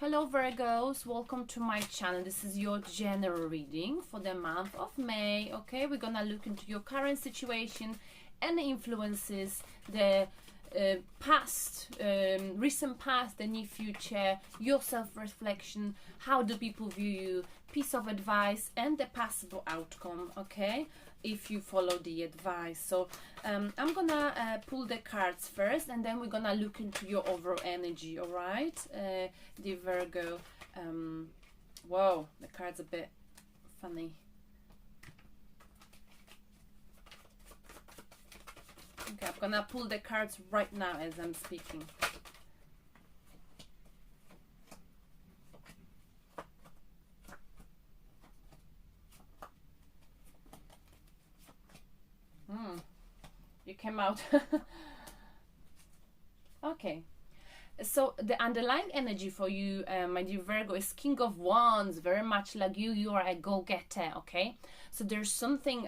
Hello Virgos, welcome to my channel. This is your general reading for the month of May. Okay, we're gonna look into your current situation and the influences, the past, recent past, the near future, your self-reflection, how do people view you, piece of advice, and the possible outcome. Okay, if you follow the advice. So I'm gonna pull the cards first, and then we're gonna look into your overall energy. All right, the Virgo. Whoa, the card's a bit funny. Okay, I'm gonna pull the cards right now as I'm speaking. You came out. Okay. So the underlying energy for you, my dear Virgo, is King of Wands. Very much like you are a go-getter. Okay. So there's something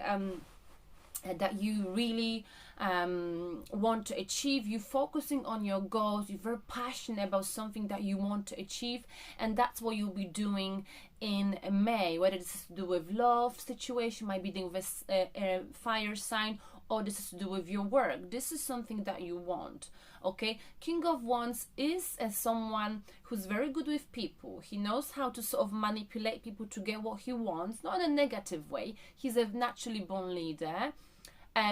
that you really want to achieve. You're focusing on your goals. You're very passionate about something that you want to achieve, and that's what you'll be doing in May. Whether this is to do with love situation, might be doing with a fire sign, or this is to do with your work. This is something that you want. Okay, King of Wands is someone who's very good with people. He knows how to sort of manipulate people to get what he wants, not in a negative way. He's a naturally born leader.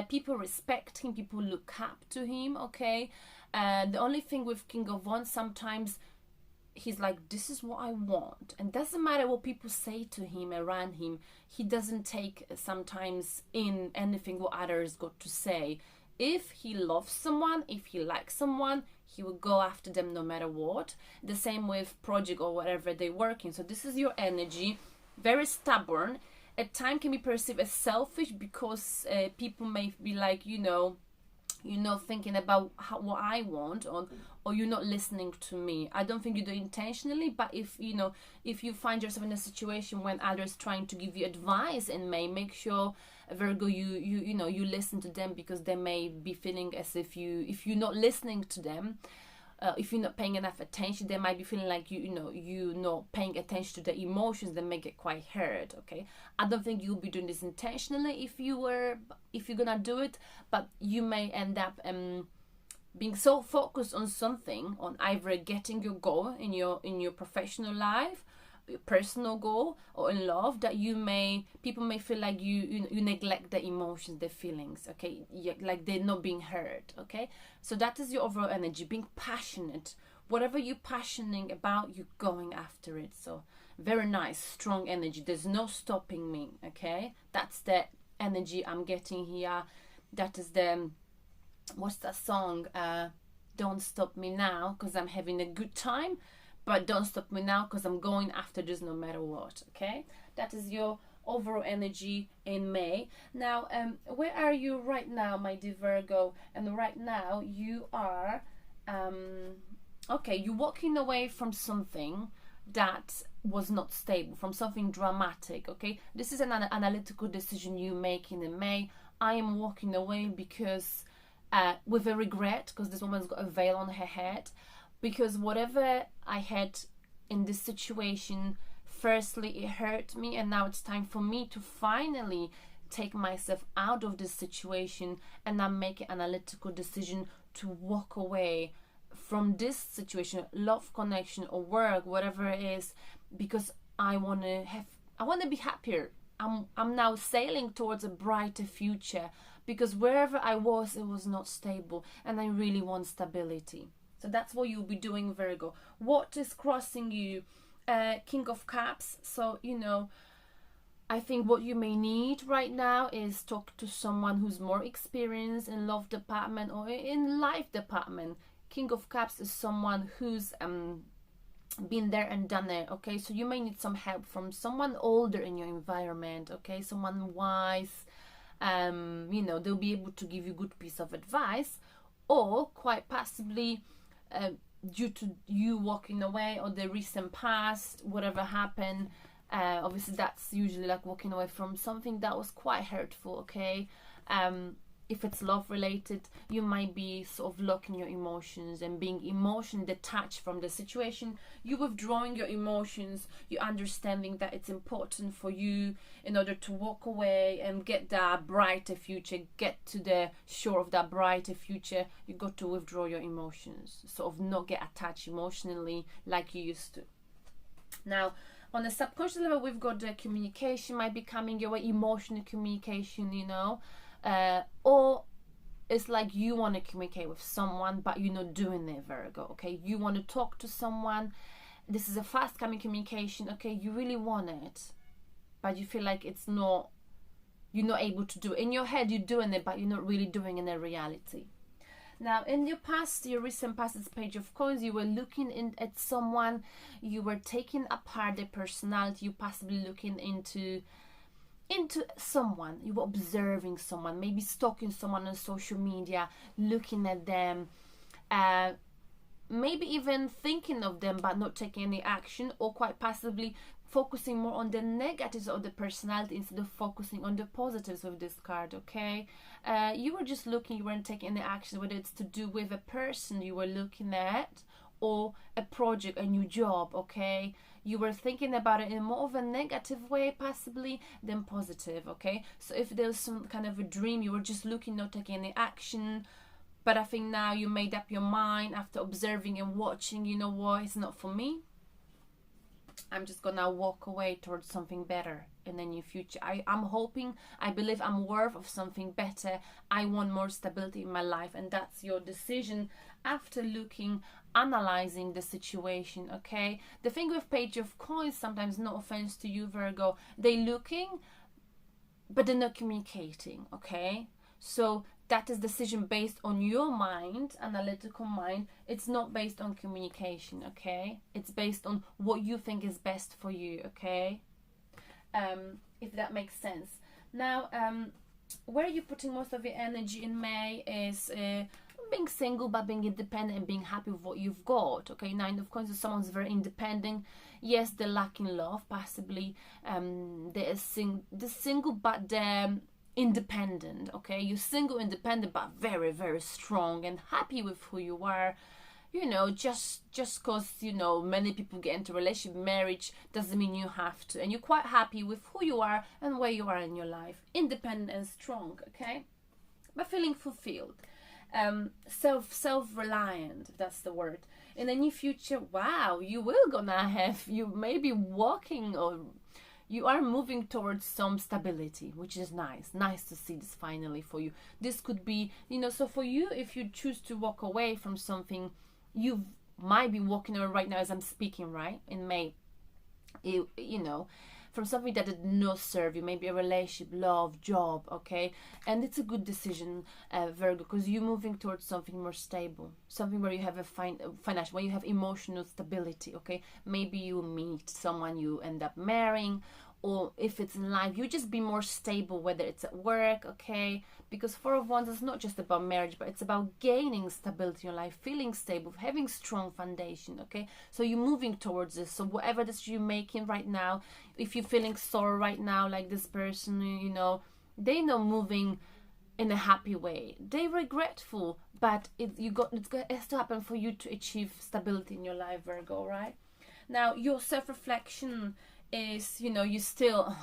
People respect him, people look up to him. Okay, the only thing with King of Wands, sometimes he's like, this is what I want, and doesn't matter what people say to him around him. He doesn't take sometimes in anything what others got to say. If he loves someone, if he likes someone, he will go after them no matter what. The same with project or whatever they're working. So this is your energy. Very stubborn. At times can be perceived as selfish, because people may be like, you're not thinking about what I want, or you're not listening to me. I don't think you do it intentionally, but if you find yourself in a situation when others trying to give you advice in May, make sure, Virgo, you listen to them, because they may be feeling as if you're not listening to them. If you're not paying enough attention, they might be feeling like you're not paying attention to the emotions. They may get quite hurt. Okay, I don't think you'll be doing this intentionally if you're gonna do it, but you may end up being so focused on something, on either getting your goal in your professional life, your personal goal, or in love, that people may feel like you neglect the emotions, the feelings. Okay, like they're not being heard. Okay, so that is your overall energy, being passionate. Whatever you're passionate about, you're going after it. So very nice, strong energy. There's no stopping me. Okay, that's the energy I'm getting here. That is the, what's that song, don't stop me now because I'm having a good time, but don't stop me now because I'm going after this no matter what. Okay, that is your overall energy in May. Now, where are you right now, my dear Virgo? And right now you are, okay, you're walking away from something that was not stable, from something dramatic. Okay, this is an analytical decision you making in May. I am walking away because with a regret, because this woman's got a veil on her head, because whatever I had in this situation, firstly it hurt me, and now it's time for me to finally take myself out of this situation, and I'm making an analytical decision to walk away from this situation, love, connection, or work, whatever it is, because I want to be happier. I'm now sailing towards a brighter future, because wherever I was, it was not stable, and I really want stability. So that's what you'll be doing, Virgo. What is crossing you? King of Cups. So, I think what you may need right now is talk to someone who's more experienced in love department or in life department. King of Cups is someone who's been there and done it. Okay, so you may need some help from someone older in your environment. Okay, someone wise. They'll be able to give you good piece of advice, or quite possibly due to you walking away or the recent past, whatever happened, obviously that's usually like walking away from something that was quite hurtful. Okay, if it's love related, you might be sort of locking your emotions and being emotionally detached from the situation. You withdrawing your emotions, you understanding that it's important for you in order to walk away and get that brighter future, get to the shore of that brighter future. You got to withdraw your emotions, sort of not get attached emotionally like you used to. Now, on a subconscious level, we've got the communication might be coming your way, emotional communication, you know, or it's like you want to communicate with someone, but you're not doing it, Virgo, okay? You want to talk to someone. This is a fast coming communication, okay? You really want it, but you feel like it's not, you're not able to do it. In your head, you're doing it, but you're not really doing it in reality. Now, in your past, your recent past, this Page of Coins, you were looking at someone, you were taking apart their personality, you possibly looking into someone, you were observing someone, maybe stalking someone on social media, looking at them, maybe even thinking of them but not taking any action, or quite possibly focusing more on the negatives of the personality instead of focusing on the positives with this card, okay? You were just looking, you weren't taking any action, whether it's to do with a person you were looking at or a project, a new job, okay? You were thinking about it in more of a negative way possibly than positive, okay? So if there's some kind of a dream, you were just looking, not taking any action, but I think now you made up your mind after observing and watching, you know what, it's not for me. I'm just gonna walk away towards something better in the near future. I'm hoping, I believe I'm worth of something better. I want more stability in my life, and that's your decision after looking, analyzing the situation, okay? The thing with Page of Coins, sometimes, no offense to you, Virgo, they looking, but they're not communicating, okay? So that is decision based on your mind, analytical mind. It's not based on communication, okay? It's based on what you think is best for you, okay? If that makes sense. Now, where you're putting most of your energy in May is being single but being independent and being happy with what you've got, okay? Nine of Coins is someone's very independent. Yes, they're lacking love, possibly. They're single but they're independent, okay? You're single, independent, but very, very strong and happy with who you are. You know, just because, you know, many people get into relationship, marriage, doesn't mean you have to. And you're quite happy with who you are and where you are in your life. Independent and strong, okay? But feeling fulfilled. Self-reliant, if that's the word. In the near future, wow, you will gonna have, you may be walking or you are moving towards some stability, which is nice to see this finally for you. This could be, you know, so for you, if you choose to walk away from something, you might be walking away right now as I'm speaking, right, in May, you know, from something that did not serve you, maybe a relationship, love, job, okay? And it's a good decision, Virgo, because you're moving towards something more stable, something where you have a financial, where you have emotional stability, okay? Maybe you meet someone you end up marrying, or if it's in life, you just be more stable, whether it's at work, okay? Because Four of Wands is not just about marriage, but it's about gaining stability in your life, feeling stable, having strong foundation, okay? So you're moving towards this. So whatever that you're making right now, if you're feeling sorrow right now, like this person, you know, they're not moving in a happy way. They're regretful, but it has to happen for you to achieve stability in your life, Virgo, right? Now, your self-reflection is, you know, you still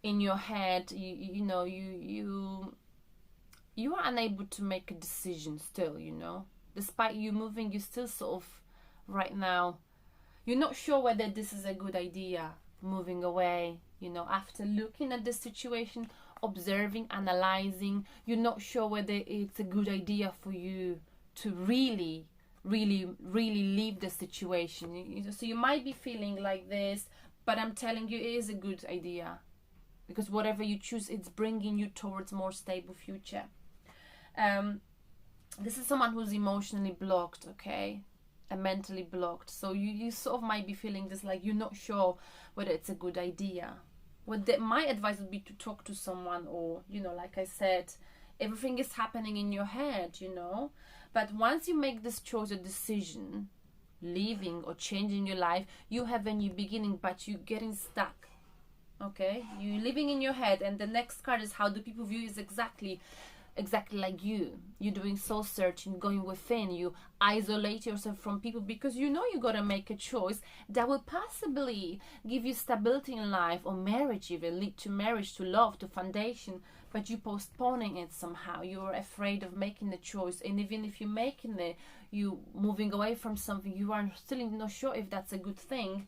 in your head, you are unable to make a decision still, you know, despite you moving, you still sort of right now, you're not sure whether this is a good idea, moving away, you know, after looking at the situation, observing, analyzing, you're not sure whether it's a good idea for you to really leave the situation, you know, so you might be feeling like this, but I'm telling you, it is a good idea, because whatever you choose, it's bringing you towards more stable future. This is someone who's emotionally blocked, okay, and mentally blocked. So you sort of might be feeling this, like you're not sure whether it's a good idea. My advice would be to talk to someone, or, you know, like I said, everything is happening in your head, you know. But once you make this choice or decision, leaving or changing your life, you have a new beginning, but you're getting stuck, okay? You're living in your head, and the next card is how do people view you, is exactly exactly like you're doing soul searching, going within, you isolate yourself from people because you know you got to make a choice that will possibly give you stability in life, or marriage, even lead to marriage, to love, to foundation, but you postponing it somehow. You're afraid of making the choice, and even if you're making it, you moving away from something, you are still not sure if that's a good thing.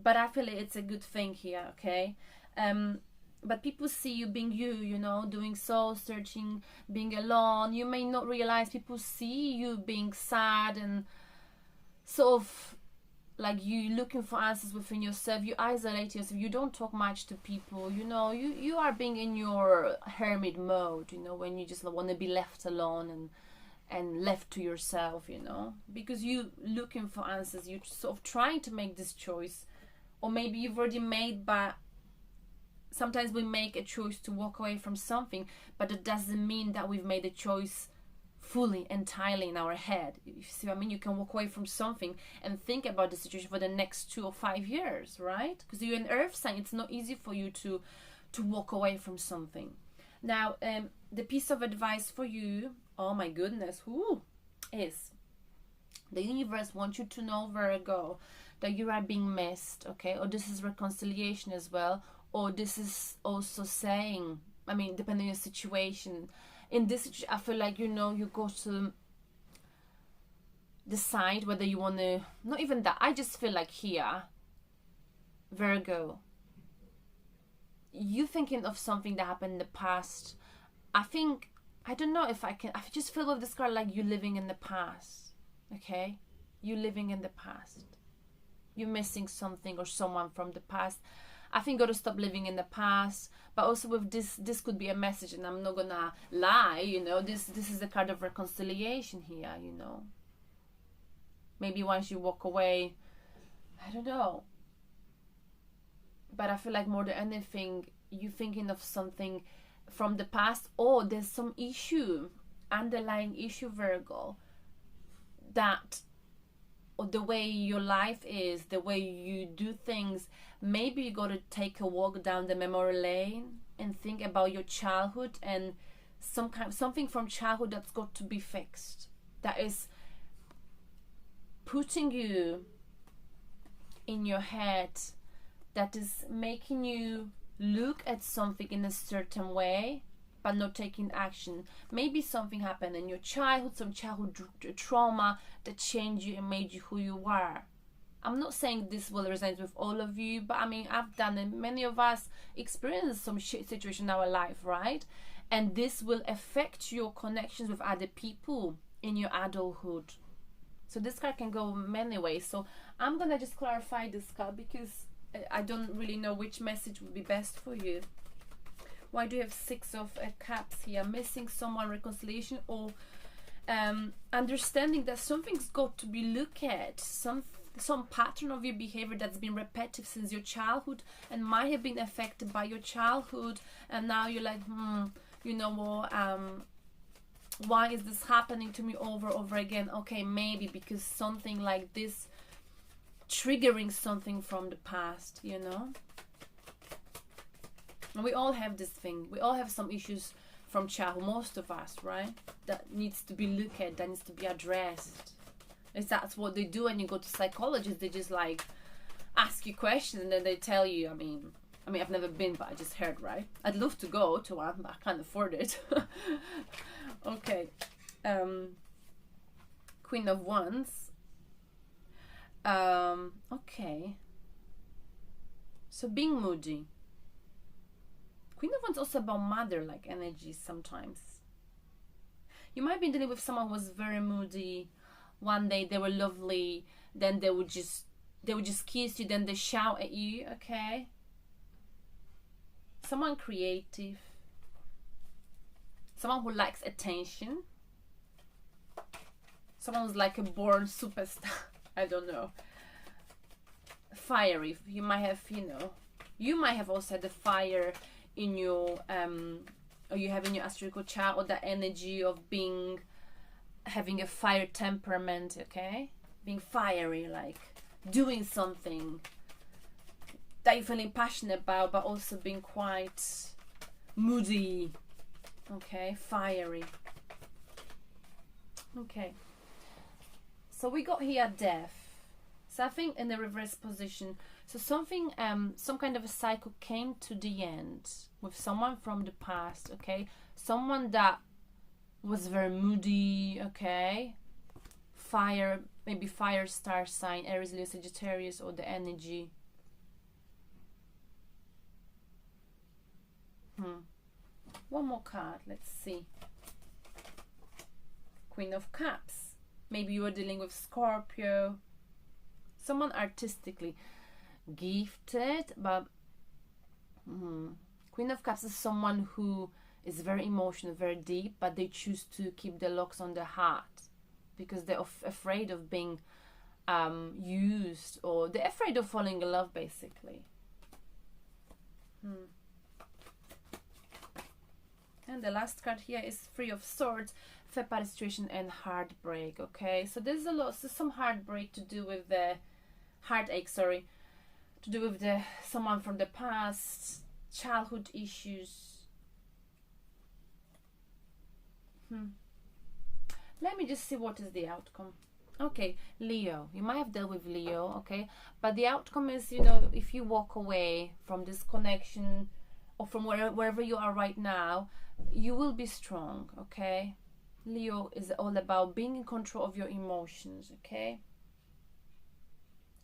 But I feel it's a good thing here, okay? But people see you being you know, doing soul searching, being alone. You may not realize people see you being sad and sort of like you looking for answers within yourself. You isolate yourself. You don't talk much to people. You know, you are being in your hermit mode, you know, when you just want to be left alone and left to yourself, you know, because you looking for answers. You're sort of trying to make this choice, or maybe you've already made, but sometimes we make a choice to walk away from something, but it doesn't mean that we've made a choice fully, entirely in our head. You see what I mean? You can walk away from something and think about the situation for the next 2 or 5 years, right? Because you're an earth sign, it's not easy for you to walk away from something. Now, the piece of advice for you, oh my goodness, is the universe wants you to know, Virgo, that you are being missed, okay? Or this is reconciliation as well, or this is also saying, I mean, depending on your situation. In this situation, I feel like, you know, you go to decide whether you want to, not even that, I just feel like here, Virgo, you thinking of something that happened in the past. I don't know if I just feel with this card like you living in the past, okay? You living in the past. You're missing something or someone from the past. I think got to stop living in the past. But also with this could be a message, and I'm not gonna lie, you know, this is a card of reconciliation here, you know. Maybe once you walk away, I don't know. But I feel like more than anything, you thinking of something from the past, or there's some issue, underlying issue, Virgo, that, or the way your life is, the way you do things. Maybe you got to take a walk down the memory lane and think about your childhood and something from childhood that's got to be fixed, that is putting you in your head, that is making you look at something in a certain way but not taking action. Maybe something happened in your childhood, some childhood trauma that changed you and made you who you are. I'm not saying this will resonate with all of you, but I mean, I've done it. Many of us experience some shit situation in our life, right? And this will affect your connections with other people in your adulthood. So this card can go many ways. So I'm gonna just clarify this card because I don't really know which message would be best for you. Why do you have 6 of Cups here? Missing someone, reconciliation, or understanding that something's got to be looked at, some pattern of your behavior that's been repetitive since your childhood and might have been affected by your childhood, and now you're like, you know what, why is this happening to me over again? Okay, maybe because something like this triggering something from the past, you know. And we all have this thing, we all have some issues from childhood, most of us, right, that needs to be looked at, that needs to be addressed. Is that's what they do. And you go to psychologists, they just like ask you questions and then they tell you. I mean I've never been, but I just heard, right? I'd love to go to one, but I can't afford it. Okay. Queen of Wands. Okay, so being moody. Queen of Wands also about mother-like energy sometimes. You might be dealing with someone who was very moody. One day they were lovely, then they would just kiss you, then they shout at you, okay? Someone creative. Someone who likes attention. Someone who's like a born superstar. I don't know. Fiery. You might have, you might have also had the fire in your, or you have in your astrological chart, or that energy of having a fire temperament, okay? Being fiery, like doing something that you're feeling passionate about, but also being quite moody, Okay, fiery. Okay, so we got here death. So I think in the reverse position, so something, some kind of a cycle came to the end with someone from the past, okay? Someone that was very moody, okay? Fire, maybe fire star sign, Aries, Leo, Sagittarius, or the energy. One more card, let's see. Queen of Cups. Maybe you are dealing with Scorpio. Someone artistically gifted, but Queen of Cups is someone who is very emotional, very deep, but they choose to keep the locks on their heart because they're afraid of being used, or they're afraid of falling in love, basically. And the last card here is Three of Swords, third party situation and heartbreak. Okay, so there's some heartbreak to do with the heartache, sorry, to do with the someone from the past, childhood issues. Let me just see what is the outcome. Okay, Leo, you might have dealt with Leo, okay, but the outcome is, you know, if you walk away from this connection or from wherever you are right now, you will be strong, okay? Leo is all about being in control of your emotions, okay?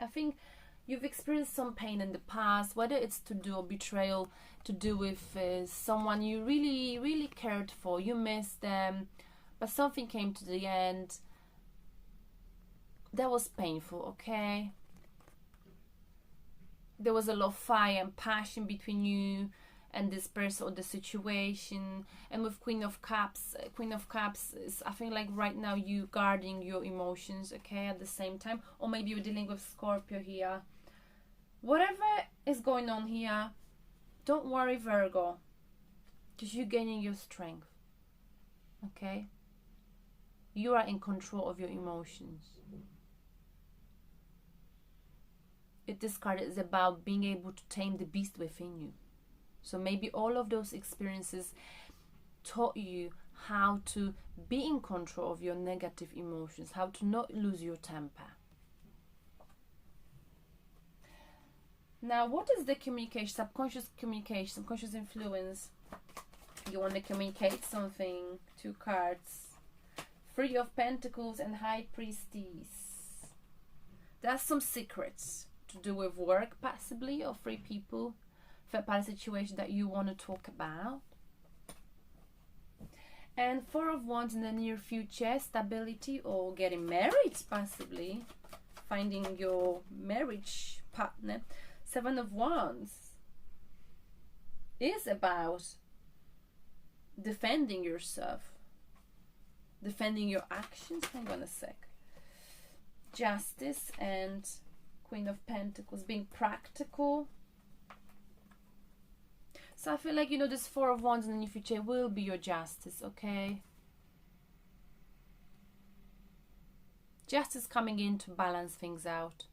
I think you've experienced some pain in the past, whether it's to do a betrayal, to do with someone you really, really cared for. You missed them, but something came to the end. That was painful, okay? There was a lot of fire and passion between you and this person or the situation. And with Queen of Cups is, I think, like right now you guarding your emotions, okay, at the same time. Or maybe you're dealing with Scorpio here. Whatever is going on here, don't worry, Virgo, because you're gaining your strength, okay? You are in control of your emotions. This card is about being able to tame the beast within you. So maybe all of those experiences taught you how to be in control of your negative emotions, how to not lose your temper. Now, what is the communication, subconscious influence? You want to communicate something. 2 cards. 3 of Pentacles and High Priestess. There's some secrets to do with work, possibly, or 3 people. Third party situation that you want to talk about. And 4 of Wands in the near future, stability or getting married, possibly. Finding your marriage partner. 7 of Wands is about defending yourself, defending your actions. Hang on a sec. Justice and Queen of Pentacles, being practical. So I feel like, you know, this 4 of Wands in the near future will be your justice, okay? Justice coming in to balance things out.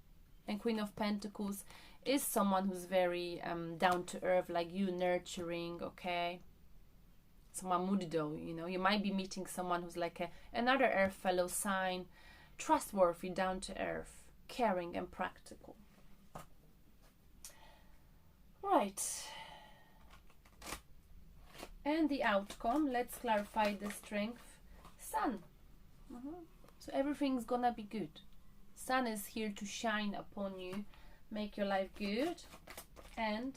And Queen of Pentacles is someone who's very down to earth, like you, nurturing, okay? Someone moody though, you know. You might be meeting someone who's like another earth fellow sign, trustworthy, down to earth, caring and practical. Right. And the outcome, let's clarify the strength. Sun. So everything's gonna be good. Sun is here to shine upon you, make your life good. And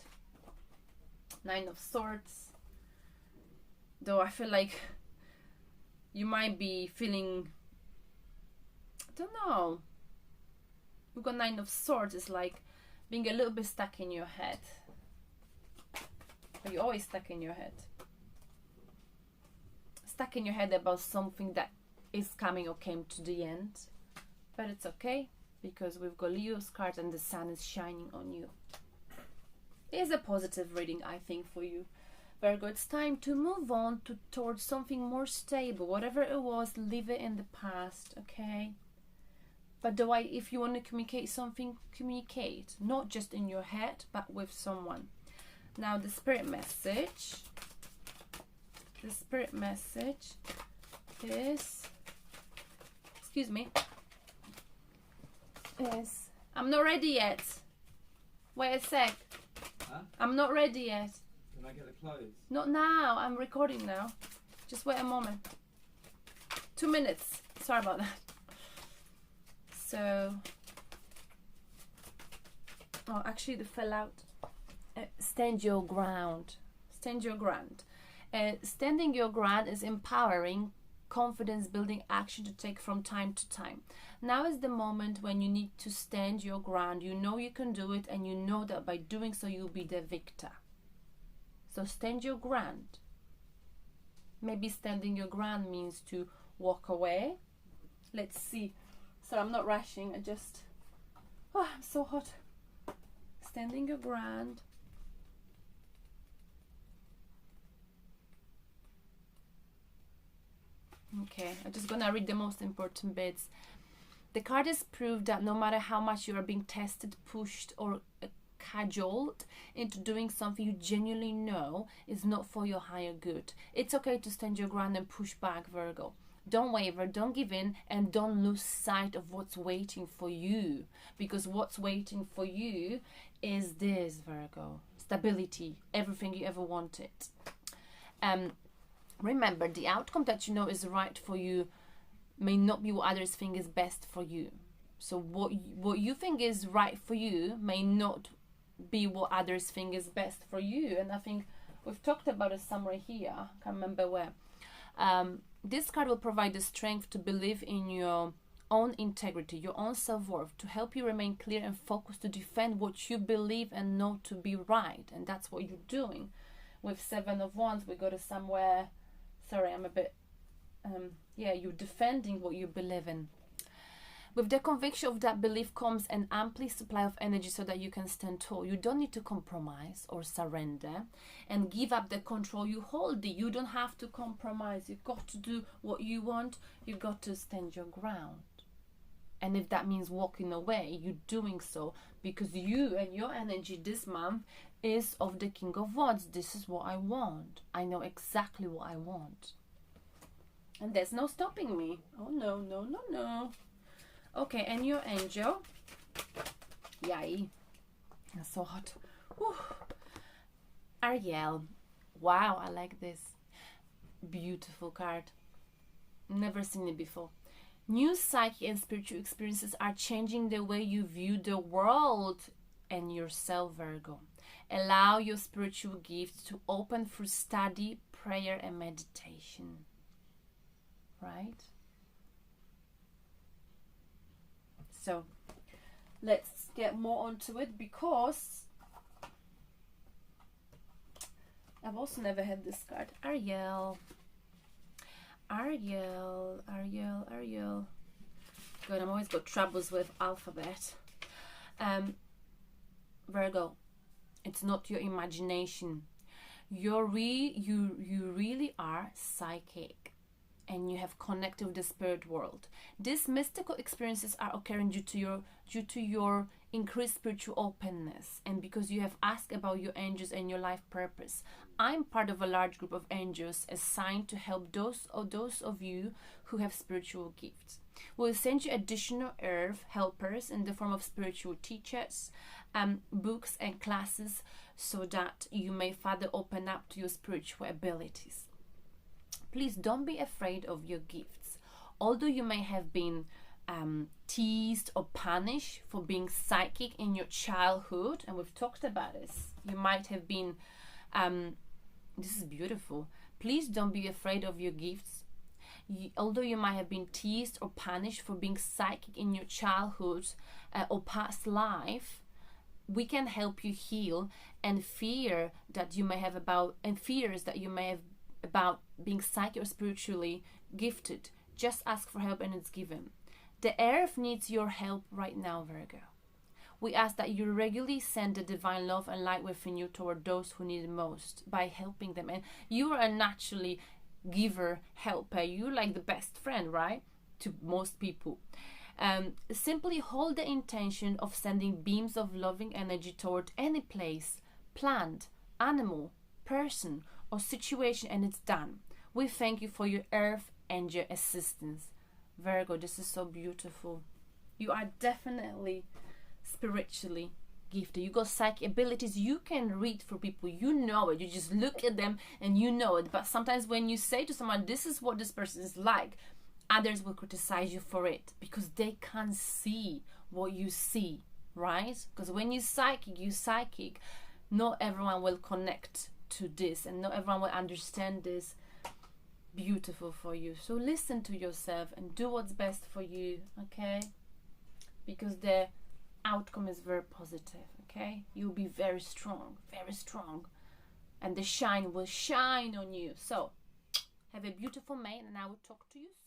9 of Swords. Though I feel like you might be feeling, I don't know. We've got 9 of Swords. It's like being a little bit stuck in your head. Are you always stuck in your head? Stuck in your head about something that is coming or came to the end. But it's okay, because we've got Leo's card and the sun is shining on you. It is a positive reading, I think, for you, Virgo. It's time to move on towards something more stable. Whatever it was, leave it in the past, okay? But if you want to communicate something, communicate. Not just in your head, but with someone. Now, the spirit message. The spirit message is, excuse me, is, I'm not ready yet. Wait a sec. Huh? I'm not ready yet. Can I get the clothes? Not now. I'm recording now. Just wait a moment. 2 minutes. Sorry about that. So, oh, actually, they fell out. Stand your ground. Stand your ground. Standing your ground is empowering, confidence building action to take from time to time. Now is the moment when you need to stand your ground. You know you can do it, and you know that by doing so you'll be the victor. So stand your ground. Maybe standing your ground means to walk away. Let's see. So I'm not rushing. I just, oh, I'm so hot. Standing your ground. Okay, I'm just gonna read the most important bits. The card is proof that no matter how much you are being tested, pushed, or cajoled into doing something you genuinely know is not for your higher good. It's okay to stand your ground and push back, Virgo. Don't waver, don't give in, and don't lose sight of what's waiting for you. Because what's waiting for you is this, Virgo. Stability, everything you ever wanted. Remember, the outcome that you know is right for you may not be what others think is best for you. So what you think is right for you may not be what others think is best for you. And I think we've talked about it somewhere here. I can't remember where. This card will provide the strength to believe in your own integrity, your own self-worth, to help you remain clear and focused to defend what you believe and know to be right. And that's what you're doing. With Seven of Wands, we go to somewhere. Sorry, I'm a bit, you're defending what you believe in. With the conviction of that belief comes an ample supply of energy so that you can stand tall. You don't need to compromise or surrender and give up the control you hold. You don't have to compromise. You've got to do what you want. You've got to stand your ground. And if that means walking away, you're doing so because you and your energy this month is of the King of Wands. This is what I want. I know exactly what I want. And there's no stopping me. Oh, no, no, no, no. Okay, and your angel. Yay. It's so hot. Whew. Ariel. Wow, I like this. Beautiful card. Never seen it before. New psychic and spiritual experiences are changing the way you view the world and yourself, Virgo. Allow your spiritual gifts to open through study, prayer, and meditation. Right? So, let's get more onto it because I've also never had this card. Ariel. Ariel. God, I'm always got troubles with alphabet. Virgo. It's not your imagination. You really are psychic, and you have connected with the spirit world. These mystical experiences are occurring due to your increased spiritual openness, and because you have asked about your angels and your life purpose. I'm part of a large group of angels assigned to help those of you who have spiritual gifts. We'll send you additional earth helpers in the form of spiritual teachers, books and classes, so that you may further open up to your spiritual abilities. Please don't be afraid of your gifts. Although you may have been teased or punished for being psychic in your childhood, and we've talked about this, you might have been, this is beautiful. Please don't be afraid of your gifts. Although you might have been teased or punished for being psychic in your childhood or past life, we can help you heal and fears that you may have about being psychic or spiritually gifted. Just ask for help and it's given. The earth needs your help right now, Virgo. We ask that you regularly send the divine love and light within you toward those who need it most by helping them. And you are a naturally giver, helper. You're like the best friend, right? To most people. Simply hold the intention of sending beams of loving energy toward any place, plant, animal, person, or situation, and it's done. We thank you for your earth and your assistance. Virgo, this is so beautiful. You are definitely spiritually gifted. You got psychic abilities. You can read for people. You know it. You just look at them and you know it. But sometimes when you say to someone, this is what this person is like, others will criticize you for it because they can't see what you see, right? Because when you're psychic. Not everyone will connect to this and not everyone will understand this. Beautiful for you. So listen to yourself and do what's best for you, okay? Because the outcome is very positive, okay? You'll be very strong, and the shine will shine on you. So have a beautiful May, and I will talk to you soon.